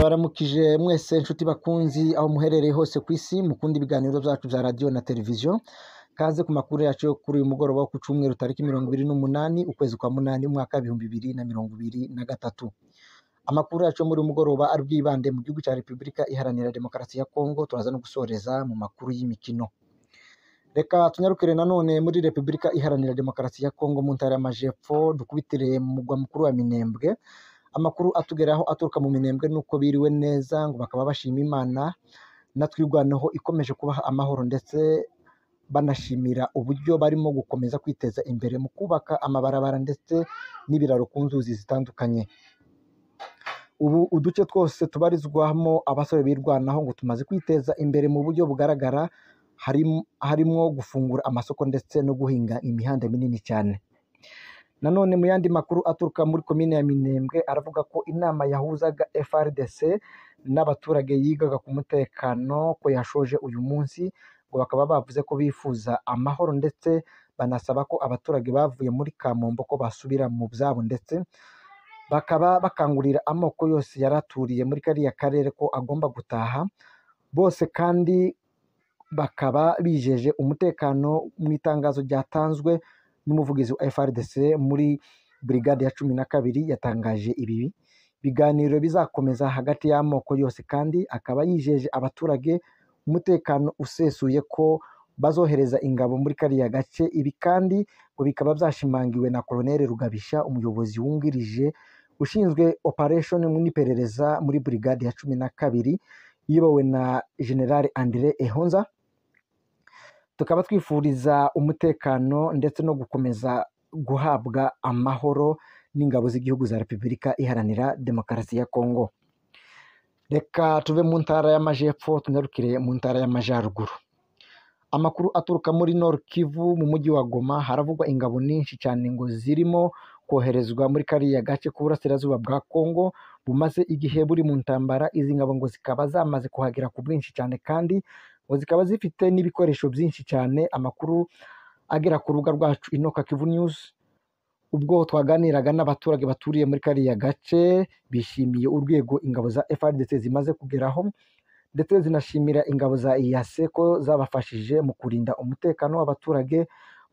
Ndabaramukije mwese inshuti bakunzi aho muherereye hose ku isi mukunda ibiganiro byacu bya radio na televiziyo. Kaze ku makuru yacu yo kuri uyu mugoroba wo ku cyumweru tariki 28 ukwezi kwa munani umwaka 2023. Amakuru yacu muri uyu mugoroba ari bwibande mu gihugu cya Repubulika Iharanira Demokarasi ya Kongo. Turaza no gusoreza mu makuru y'imikino. Reka tunyarukire nanone muri Repubulika Iharanira Demokarasi ya Kongo mu ntara y'Amajepfo, dukubitire mu mugwa mukuru wa Minembwe. Amakuru atugeraho aturuka mu Minembwe nuko biriwe neza ngo bakaba bashima Imana natwirwanaho ikomeje kubaha amahoro, ndetse banashimira uburyo barimo gukomeza kwiteza imbere mu kubaka amabarabara ndetse n'ibiraro ku nzuzi zitandukanye. Ubu uduce twose tubarizwamo abasore birwanaho ngo tumaze kwiteza imbere mu buryo bugaragara, harimo gufungura amasoko ndetse no guhinga imihanda minini cyane. Nanone mu yandi makuru aturuka muri komine ya Minembwe aravuga ko inama yahuzaga FRDC n'abaturage yigaga ku mutekano ko yashoje uyu munsi, ngo bakaba bavuze ko bifuza amahoro ndetse banasaba ko abaturage bavuye muri Kamombo ko basubira mu byabo, ndetse bakaba bakangurira amoko yose yaraturiye muri kariya karere ko agomba gutaha bose, kandi bakaba bijeje umutekano. Mu itangazo ryatanzwe n'umuvugizi wa FRDC muri brigade ya 12 yatangaje ibi biganiro bizakomeza hagati y'amoko yose, kandi akaba yijeje abaturage umutekano usesuye ko bazohereza ingabo muri kariya gace. Ibi kandi ngo bikaba byashimangiwe na Colonel Rugabisha, umuyobozi wungirije ushinzwe operation n'iperereza muri brigade ya 12 iyobowe na General André Ehonza. Tukaba twifuriza umutekano ndetse no gukomeza guhabwa amahoro n'ingabo z'igihugu za Repubulika Iharanira Demokarasi ya Kongo. Reka tuve mu ntara y'Amajepfo tunyarukire mu ntara y'Amajyaruguru. Amakuru aturuka muri Nord Kivu mu mujyi wa Goma haravugwa ingabo nyinshi cyane ngo zirimo koherezwa muri kariya gace k'uburasirazuba bwa Kongo bumaze igihe buri mu ntambara. Izi ngabo ngo zikaba zamaze kuhagera ku bwinshi cyane, kandi ngo zikaba zifite n'ibikoresho byinshi cyane. Amakuru agera ku rubuga rwacu Inoka Kivu News, ubwo twaganiraga n'abaturage baturiye muri kariya gace, bishimiye urwego ingabo za FARDC zimaze kugeraho, ndetse zinashimira ingabo za EAC ko zabafashije mu kurinda umutekano w'abaturage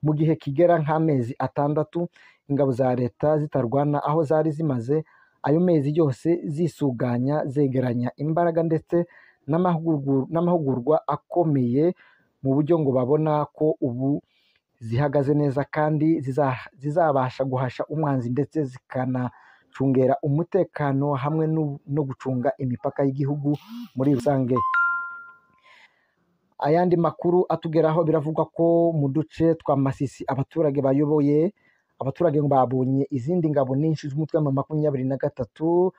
mu gihe kigera nk'amezi 6 ingabo za leta zitarwana, aho zari zimaze ayo mezi yose zisuganya zegeranya imbaraga ndetse n'amahugurwa akomeye, mu buryo ngo babona ko ubu zihagaze neza kandi zizabasha guhasha umwanzi ndetse zikanacungera umutekano hamwe no gucunga imipaka y'igihugu muri rusange. Ayandi makuru atugeraho biravugwa ko mu duce twa Masisi abaturage ngo babonye izindi ngabo nyinshi z'umutwe wa 23,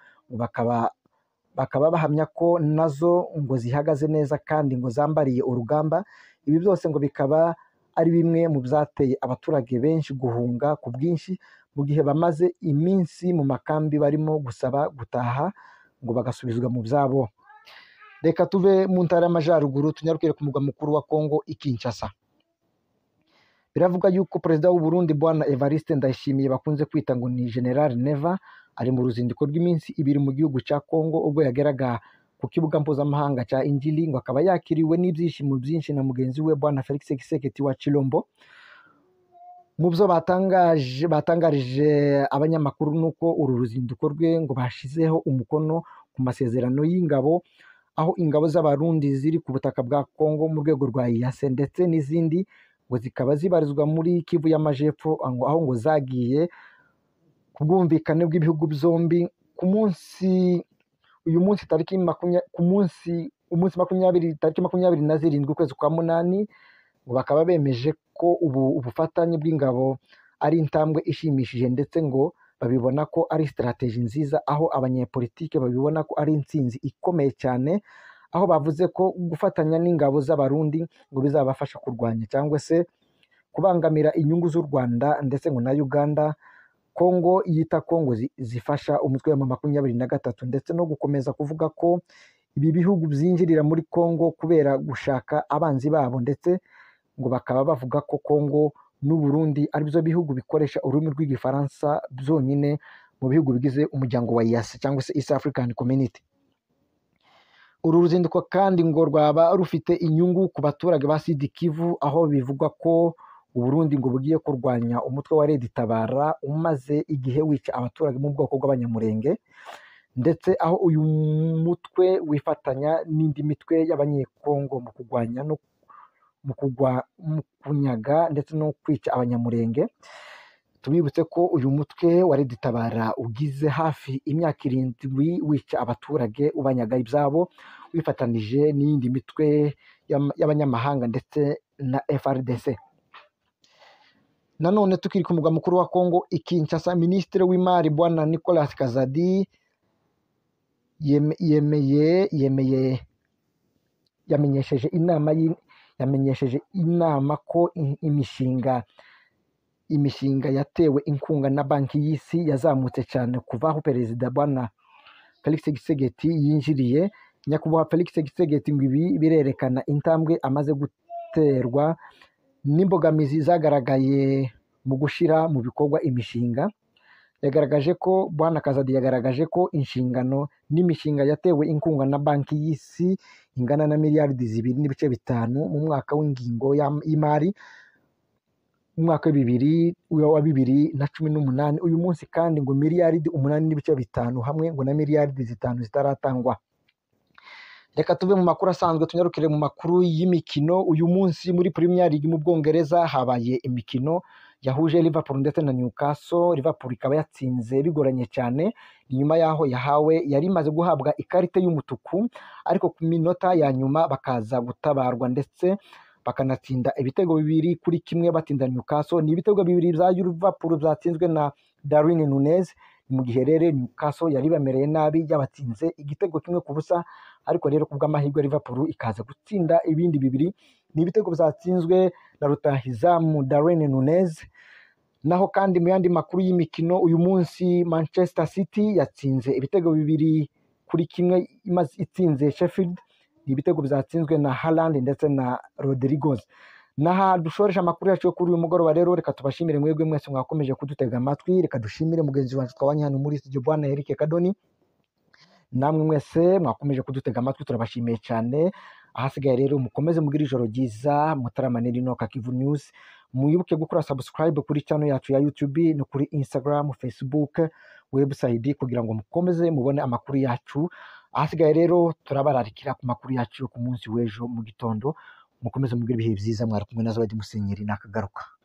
bakaba bahamya ko nazo ngo zihagaze neza kandi ngo zambariye urugamba. Ibi byose ngo bikaba ari bimwe mu byateye abaturage benshi guhunga ku bwinshi mu gihe bamaze iminsi mu makambi barimo gusaba gutaha ngo bagasubizwa mu byabo. Reka tuve mu ntara y'Amajyaruguru tunyarukire ku mugwa mukuru wa Kongo i Kinshasa. Biravuga yuko perezida w'u Burundi Bwana Evariste Ndayishimiye bakunze kwita ngo ni General Neva ari mu ruzinduko rw'iminsi 2 mu gihugu cya Kongo, ubwo yageraga ku kibuga mpuzamahanga cya Injili, ngo akaba yakiriwe n'ibyishimo byinshi na mugenzi we Bwana Felix Tshisekedi wa Chilombo. Mu byo batangarije abanyamakuru nuko uru ruzinduko rwe ngo bashizeho umukono ku masezerano y'ingabo, aho ingabo z'abarundi ziri ku butaka bwa Kongo mu rwego rwa EAC ndetse n'izindi ngo zikaba zibarizwa muri Kivu y'Amajepfo, aho ngo zagiye ku bwumvikane bw'ibihugu byombi uyu munsi tariki 27 ukwezi kwa munani, ngo bakaba bemeje ko ubufatanye bw'ingabo ari intambwe ishimishije, ndetse ngo babibona ko ari strategy nziza, aho abanyepolitike babibona ko ari intsinzi ikomeye cyane, aho bavuze ko gufatanya n'ingabo z'abarundi ngo bizabafasha kurwanya cyangwa se kubangamira inyungu z'u Rwanda ndetse ngo na Uganda. Kongo yita Kongo zifasha umutwe wa 23, ndetse no gukomeza kuvuga ko ibi bihugu byinjirira muri Kongo kubera gushaka abanzi babo, ndetse ngo bakaba bavuga ko Kongo n'u Burundi ari byo bihugu bikoresha ururimi rw'igifaransa byonyine mu bihugu bigize umuryango wa EAC cyangwa se East African Community. uru ruzinduko kandi ngo rwaba rufite inyungu ku baturage ba Sud Kivu, aho bivugwa ko Uburundi ngo bugiye kurwanya umutwe wa Red Tabara umaze igihe wica abaturage mu bwoko bw'abanyamurenge, ndetse aho uyu mutwe wifatanya n'indi mitwe y'abanyekongo mu kurwanya no mu kunyaga ndetse no kwica abanyamurenge. Tubibutse ko uyu mutwe wa Red Tabara ugize hafi imyaka 7 wica abaturage ubanyaga ibyabo, wifatanije n'iyindi mitwe y'abanyamahanga ndetse na FRDC. Nanone tukiri ku mugwa mukuru wa Kongo i Kinshasa, Minisitiri w'Imari Bwana Nicolas Kazadi yamenyesheje inama ko imishinga yatewe inkunga na banki y'isi yazamutse cyane kuva aho Perezida Bwana Felix Tshisekedi yinjiriye. Nyakubahwa Felix Tshisekedi ngo ibi birerekana intambwe amaze guterwa n'imbogamizi zagaragaye mu gushyira mu bikorwa imishinga. Yagaragaje ko Bwana Kazadi yagaragaje ko inshingano n'imishinga yatewe inkunga na banki y'isi ingana na miliyaridi 2.5 mu mwaka w'ingingo y'imari umwaka wa 2018. Uyu munsi kandi ngo miliyaridi 8.5 hamwe ngo na miliyaridi 5 zitaratangwa. Reka tuve mu makuru asanzwe tunyarukire mu makuru y'imikino. Uyu munsi muri Premier League mu Bwongereza habaye imikino yahuje Liverpool ndetse na Newcastle. Liverpool ikaba yatsinze bigoranye cyane, nyuma yaho yari imaze guhabwa ikarita y'umutuku, ariko ku minota ya nyuma bakaza gutabarwa ndetse bakanatsinda ibitego 2-1 batsinda Newcastle. Ni ibitego 2 bya Liverpool byatsinzwe na Darwin Nunez, mu gihe rero Newcastle yari bamereye nabi yabatsinze igitego 1-0, ariko rero kubw'amahirwe Liverpool ikaza gutsinda ibindi 2. Ni ibitego byatsinzwe na rutahizamu Darwin Nunez. Naho kandi mu yandi makuru y'imikino, uyu munsi Manchester City yatsinze ibitego 2-1 imaze itsinze Sheffield. Ni ibitego byatsinzwe na Haaland ndetse na Rodriguez. Naha dushoresha amakuru yacu kuri uyu mugoroba rero, reka tubashimire mwebwe mwese mwakomeje kudutega amatwi. Reka dushimire mugenzi wacu twabanye hano muri studio Bwana Eric Kadoni. Namwe mwese mwakomeje kudutega amatwi turabashimiye cyane. Ahasigaye rero mukomeze mugire ijoro ryiza, mutaramane rino Kivu News. Muyibuke gukora subscribe kuri channel yacu ya YouTube no kuri Instagram, Facebook, website kugira ngo mukomeze mubone amakuru yacu. Ahasigaye rero turabararikira ku makuru yacu ku munsi w'ejo mu gitondo. Mukomeze mugire ibihe byiza. Mwari kumwe na Zawadi Musenyeri nakagaruka.